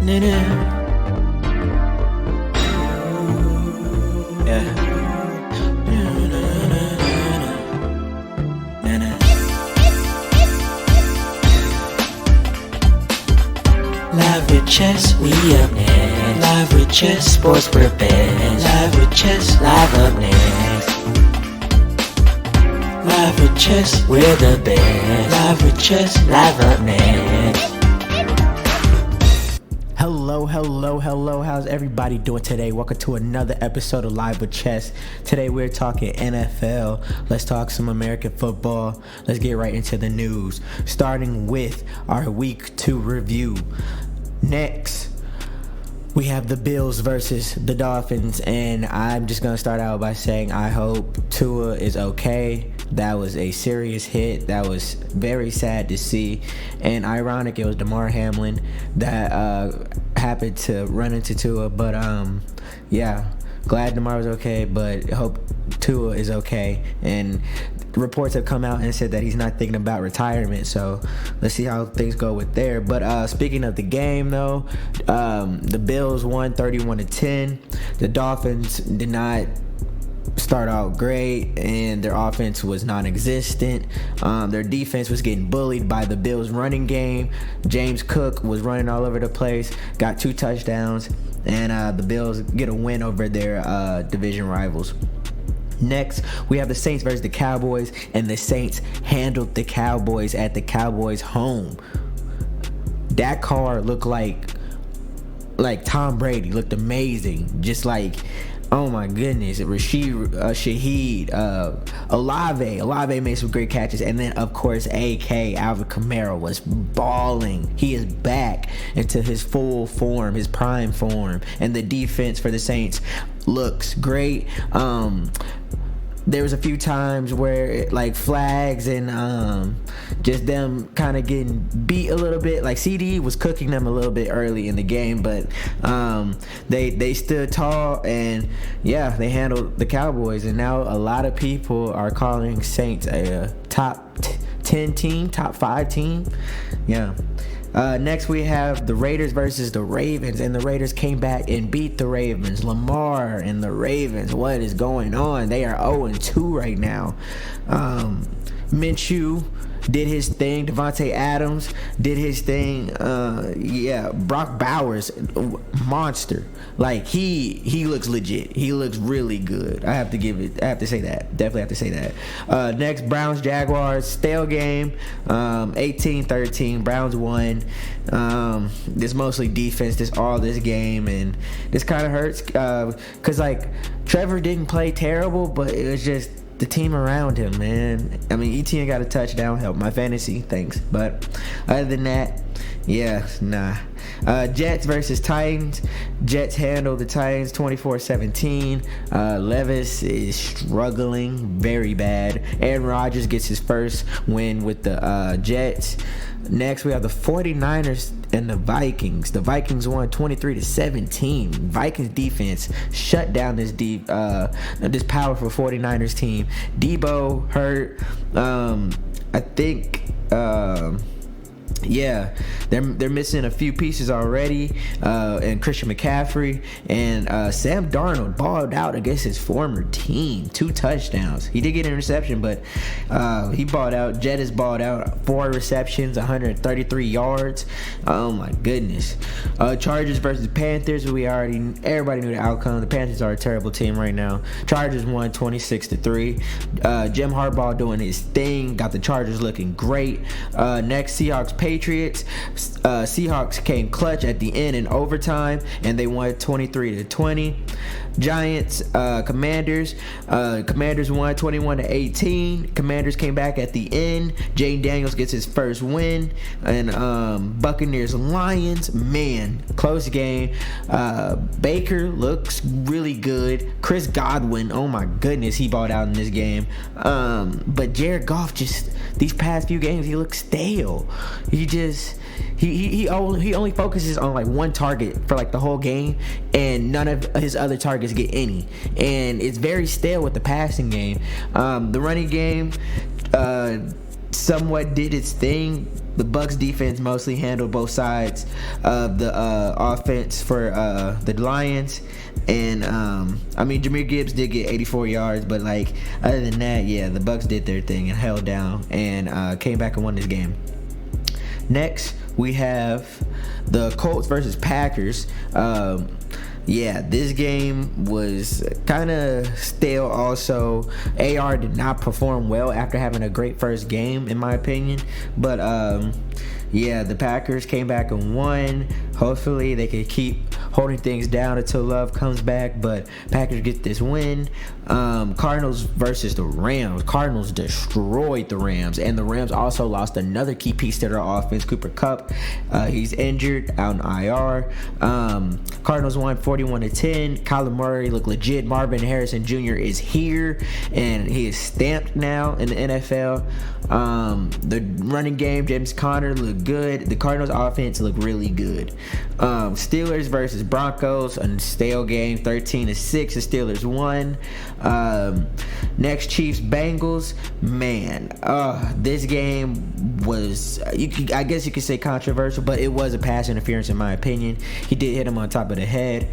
Live with Ches, we up next. Live with Ches, sports for best. Live with Ches, live up next. Live with Ches, we're the best. Live with Ches, live up next. Hello, how's everybody doing today? Welcome to another episode of Live with Ches. Today we're talking NFL. Let's talk some American football. Let's get right into the news, starting with our week 2 review. Next, we have the Bills versus the Dolphins, and I'm just going to start out by saying I hope Tua is okay. That was a serious hit. That was very sad to see, and ironic it was Damar Hamlin that happened to run into Tua, but yeah, glad Damar was okay, but hope Tua is okay. And reports have come out and said that he's not thinking about retirement, so let's see how things go with there. But speaking of the game though, the Bills won 31-10. The Dolphins did not start out great, and their offense was non-existent. Their defense was getting bullied by the Bills running game. James Cook was running all over the place, got 2 touchdowns, and the Bills get a win over their division rivals. Next, we have the Saints versus the Cowboys, and the Saints handled the Cowboys at the Cowboys' home. That car looked like Tom Brady, looked amazing, just like, oh my goodness, Shaheed, Olave made some great catches, and then of course AK Alvin Kamara was balling. He is back into his full form, his prime form, and the defense for the Saints looks great. There was a few times where like flags and just them kind of getting beat a little bit. Like CD was cooking them a little bit early in the game, but they stood tall, and yeah, they handled the Cowboys. And now a lot of people are calling Saints a top 10 team, top 5 team. Yeah. Next, we have the Raiders versus the Ravens, and the Raiders came back and beat the Ravens. Lamar and the Ravens, what is going on? They are 0-2 right now. Minshew did his thing. Devontae Adams did his thing. Brock Bowers, monster. Like he looks legit. He looks really good. I have to say that. Definitely have to say that. Next, Browns Jaguars, stale game. 18-13. Browns won. This mostly defense. This game, and this kind of hurts because like Trevor didn't play terrible, but it was just the team around him, man. I mean, ETN got a touchdown, helped my fantasy, thanks. But other than that, yeah, nah. Jets versus Titans. Jets handle the Titans 24-17. Levis is struggling very bad. Aaron Rodgers gets his first win with the Jets. Next, we have the 49ers and the Vikings. The Vikings won 23-17. Vikings defense shut down this powerful 49ers team. Debo hurt. I think they're missing a few pieces already, and Christian McCaffrey, and Sam Darnold balled out against his former team, 2 touchdowns. He did get an interception, but he balled out. Jettis balled out, 4 receptions, 133 yards. Oh my goodness. Chargers versus Panthers. Everybody knew the outcome. The Panthers are a terrible team right now. Chargers won 26-3. Jim Harbaugh doing his thing, got the Chargers looking great. Next, Seahawks Patriots. Seahawks came clutch at the end in overtime, and they won 23-20. Giants Commanders. Commanders won 21-18. Commanders came back at the end. Jane Daniels gets his first win. And Buccaneers Lions, man, close game. Baker looks really good. Chris Godwin, oh my goodness, he balled out in this game. But Jared Goff, just these past few games, he looks stale. He only focuses on like one target for like the whole game, and none of his other targets get any, and it's very stale with the passing game. The running game somewhat did its thing. the Bucks defense mostly handled both sides of the offense for the Lions. And I mean, Jahmyr Gibbs did get 84 yards, but like other than that, yeah, the Bucks did their thing and held down and came back and won this game. Next, we have the Colts versus Packers. Yeah, this game was kind of stale also. AR did not perform well after having a great first game, in my opinion. But, yeah, the Packers came back and won. Hopefully they can keep holding things down until Love comes back. But Packers get this win. Cardinals versus the Rams. Cardinals destroyed the Rams. And the Rams also lost another key piece to their offense, Cooper Kupp. He's injured, out in IR. Cardinals won 41-10. Kyler Murray looked legit. Marvin Harrison Jr. is here, and he is stamped now in the NFL. The running game, James Conner, looked good. The Cardinals offense looked really good. Steelers versus Broncos, a stale game, 13-6. The Steelers won. Next, Chiefs Bengals. Man, this game was, I guess you could say controversial, but it was a pass interference in my opinion. He did hit him on top of the head.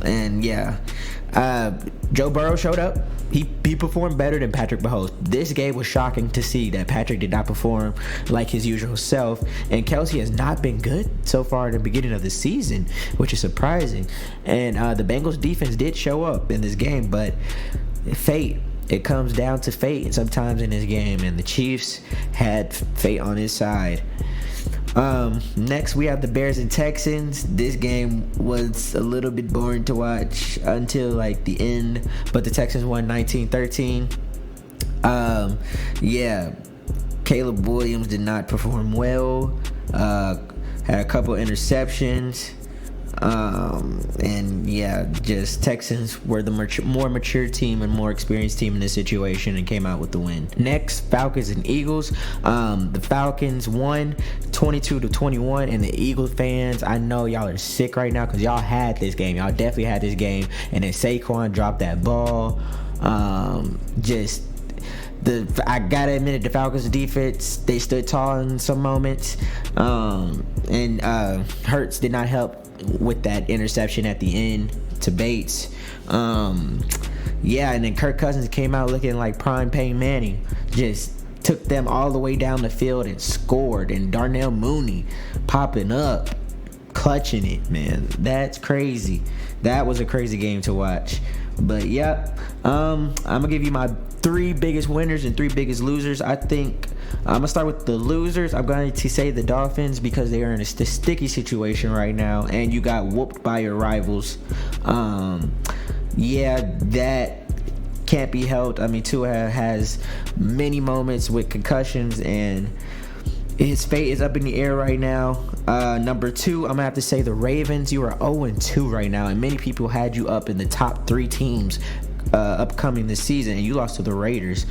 And yeah, Joe Burrow showed up. He performed better than Patrick Mahomes. This game was shocking to see that Patrick did not perform like his usual self, and Kelsey has not been good so far in the beginning of the season, which is surprising. And the Bengals defense did show up in this game, but fate, it comes down to fate sometimes in this game, and the Chiefs had fate on his side. Next we have the Bears and Texans. This game was a little bit boring to watch until like the end, but the Texans won 19-13. Yeah, Caleb Williams did not perform well. Had a couple interceptions. And yeah, just Texans were the more mature team and more experienced team in this situation and came out with the win. Next, Falcons and Eagles. The Falcons won 22-21, and the Eagles fans, I know y'all are sick right now because y'all had this game. Y'all definitely had this game, and then Saquon dropped that ball. I gotta admit it, the Falcons defense, they stood tall in some moments, and Hurts did not help with that interception at the end to Bates. Yeah, and then Kirk Cousins came out looking like prime Peyton Manning, just took them all the way down the field and scored. And Darnell Mooney popping up, clutching it, man. That's crazy. That was a crazy game to watch. But yeah, I'm gonna give you my 3 biggest winners and 3 biggest losers. I think I'm gonna start with the losers. I'm going to say the Dolphins because they are in a sticky situation right now, and you got whooped by your rivals. Yeah, that can't be helped. I mean, Tua has many moments with concussions, and his fate is up in the air right now. Number 2, I'm gonna have to say the Ravens. You are 0-2 right now, and many people had you up in the top 3 teams upcoming this season, and you lost to the Raiders.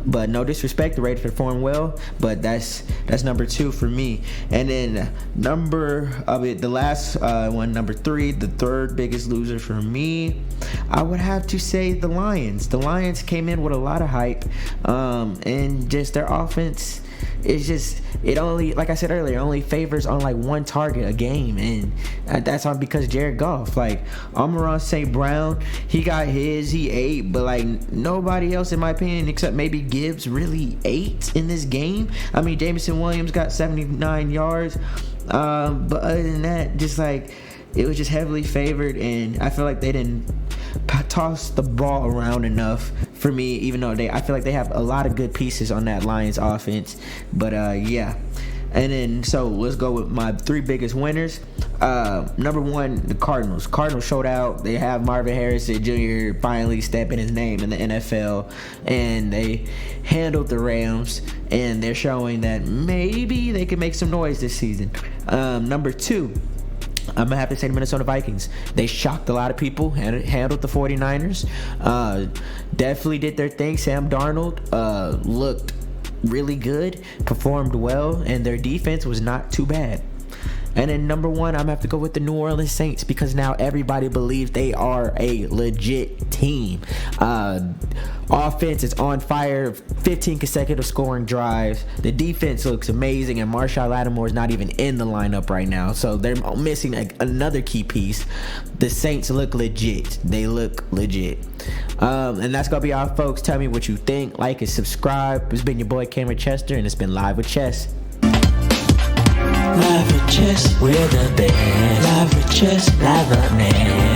But no disrespect, the Raiders performed well, but that's number 2 for me. And then the last one, number 3, the third biggest loser for me, I would have to say the Lions. The Lions came in with a lot of hype, and just their offense, it's just, it only, like I said earlier, only favors on like one target a game, and that's on because Jared Goff. Like, Amon-Ra St. Brown, he got his, he ate, but like nobody else, in my opinion, except maybe Gibbs, really ate in this game. I mean, Jameson Williams got 79 yards, but other than that, just like, it was just heavily favored, and I feel like they didn't toss the ball around enough for me, even though I feel like they have a lot of good pieces on that Lions offense. But yeah, and then so let's go with my 3 biggest winners. Number 1, the Cardinals. Cardinals showed out. They have Marvin Harrison Jr. finally stepping his name in the NFL, and they handled the Rams, and they're showing that maybe they can make some noise this season. Number 2, I'm going to have to say the Minnesota Vikings. They shocked a lot of people, handled the 49ers. Definitely did their thing. Sam Darnold looked really good, performed well, and their defense was not too bad. And then number one, I'm gonna have to go with the New Orleans Saints because now everybody believes they are a legit team. Offense is on fire, 15 consecutive scoring drives. The defense looks amazing, and Marshall Lattimore is not even in the lineup right now, so they're missing another key piece. The Saints look legit. They look legit. And that's gonna be all, folks. Tell me what you think. Like and subscribe. It's been your boy Cameron Chester, and it's been Live with Ches. Live with Ches, we're the best. Live with Ches, live up next.